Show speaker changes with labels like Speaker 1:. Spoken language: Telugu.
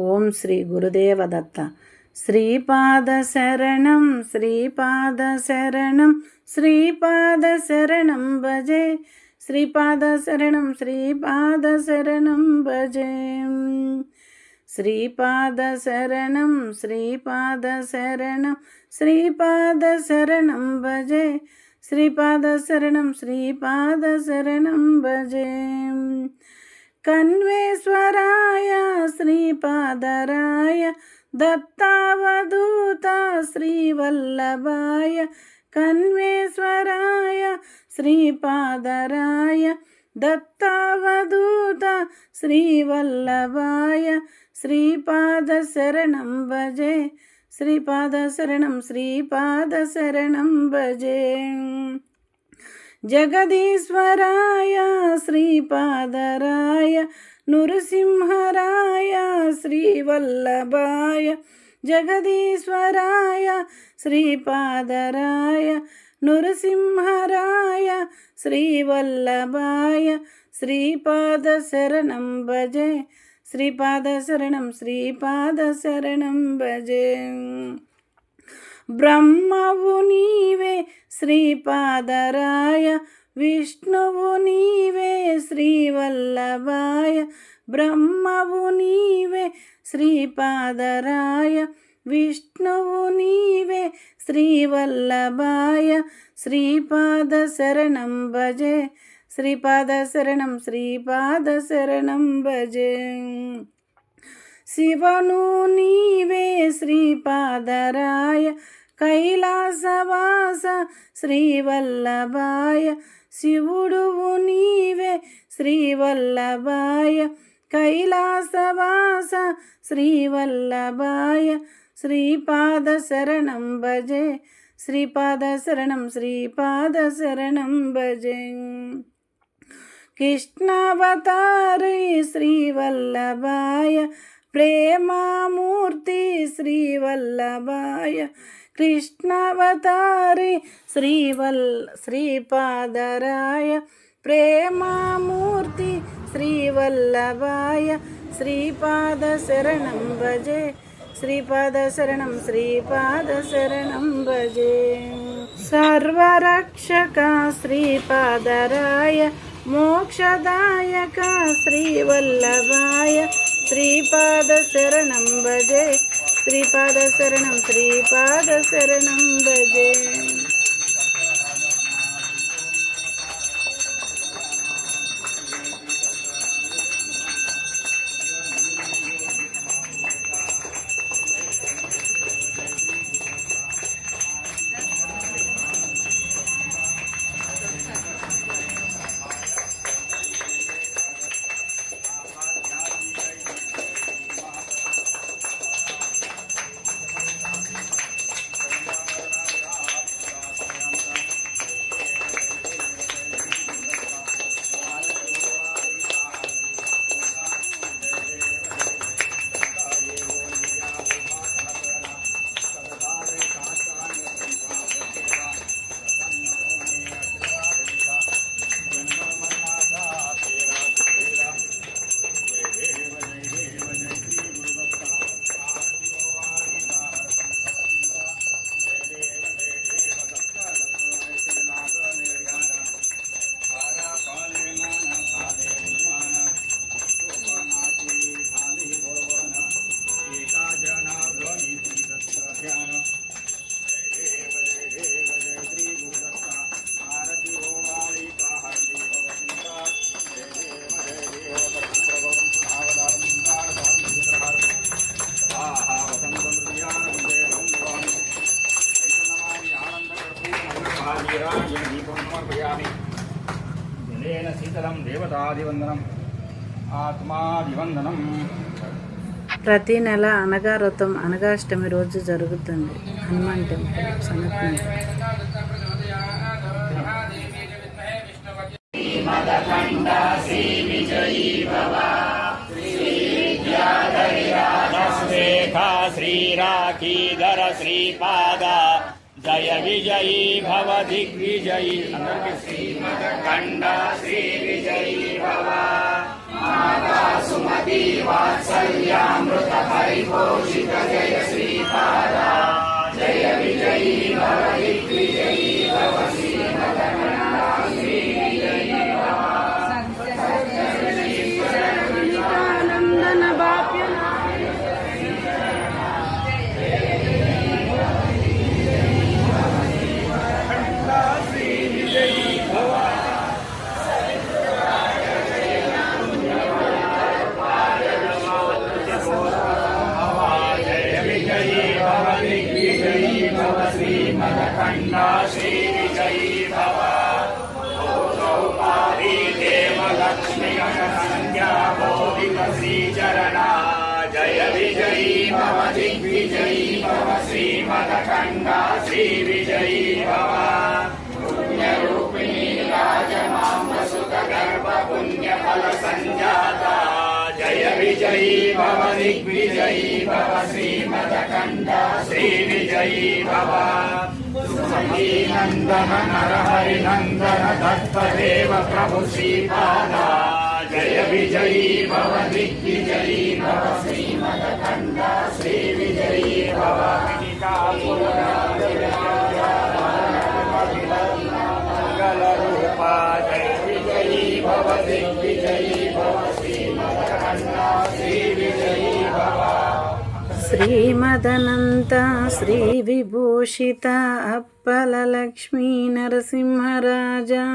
Speaker 1: ఓం శ్రీ గురుదేవదత్త. శ్రీపాద శరణం శ్రీపాద శరణం శ్రీపాద శరణం భజే, శ్రీపాద శరణం శ్రీపాద శరణం భజే, శ్రీపాద శరణం శ్రీపాద శరణం శ్రీపాద శరణం భజే, శ్రీపాద శరణం శ్రీపాద శరణం భజే. కన్వేశ్వరాయ శ్రీపాదరాయ దత్తావధూత శ్రీవల్లభాయ, కన్వేశ్వరాయ శ్రీపాదరాయ దత్తావధూత శ్రీవల్లభాయ, శ్రీపాద శరణం భజే, శ్రీపాద శరణం శ్రీపాద శరణం భజే. జగదీశ్వరాయ శ్రీపాదరాయ నృసింహరాయ శ్రీవల్లభాయ, జగదీశ్వరాయ శ్రీపాదరాయ నృసింహరాయ శ్రీవల్లభాయ, శ్రీపాద శరణం భజే, శ్రీపాద శరణం శ్రీపాద శరణం భజే. బ్రహ్మవు నీవే శ్రీపాదరాయ, విష్ణువు నీవే శ్రీవల్లభాయ, బ్రహ్మవు నీవే శ్రీపాదరాయ, విష్ణువు నీవే శ్రీవల్లభాయ, శ్రీపాద శరణం భజే, శ్రీపాద శరణం శ్రీపాద శరణం భజే. శివను నీవే శ్రీపాదరాయ, కైలాసవాస శ్రీవల్లభాయ, శివుడువు నీవే శ్రీవల్లభాయ, కైలాసవాస శ్రీవల్లభాయ, శ్రీపాద శరణం భజే, శ్రీపాద శరణం శ్రీపాద శరణం భజే. కృష్ణావతారి శ్రీవల్లభాయ, ప్రేమామూర్తి శ్రీవల్లభాయ, కృష్ణావతారి శ్రీపాదరాయ, ప్రేమామూర్తి శ్రీవల్లభాయ, శ్రీపాద శరణం భజే, శ్రీపాద శరణం శ్రీపాద శరణం భజే. సర్వరక్షక శ్రీపాదరాయ, మోక్షదాయక శ్రీవల్లభాయ, శ్రీపాద శరణం భజే, శ్రీపాద శరణం శ్రీపాద శరణం భజే.
Speaker 2: జలేన శీతలం దేవతాదివందనం ఆత్మాదివందనం.
Speaker 1: ప్రతి నెల అనగా వ్రతం అనగాష్టమి రోజు జరుగుతుంది. హనుమాన్ టెంపుల్ సనత్నగర్.
Speaker 2: శ్రీరాఖీధర శ్రీపాద జయ విజయీ భవ దిగ్విజయీ. శ్రీమదఖండ శ్రీ విజయీ భవ. మాతా సుమతి వాత్సల్యామృత
Speaker 1: నందన బాప్య
Speaker 2: श्रीमदखण्डा श्रीविजयी भव औपाधि देवलक्ष्मी संज्ञा बोधित श्रीचरणा जय विजयी भव दिग्विजयी भव श्रीमदखण्डा श्रीविजयी भव पुण्यरूपिणी राजमाम्बसुत गर्भ पुण्यफल संजाता जय विजयी भव दिग्विजयी भव श्रीमदखण्डा श्रीविजयी भव नंदन नरहरि नंदन दत्तदेव प्रभु श्रीपादा जय विजयी भव दिग्विजयी भव श्रीमदखण्डा श्रीविजयी भव मंगलरूपा जय विजयी भव दिग्विजयी भव श्रीमदखण्डा श्रीविजयी भव
Speaker 1: శ్రీమదనంత శ్రీ విభూషిత అప్పల లక్ష్మీ నరసింహరాజా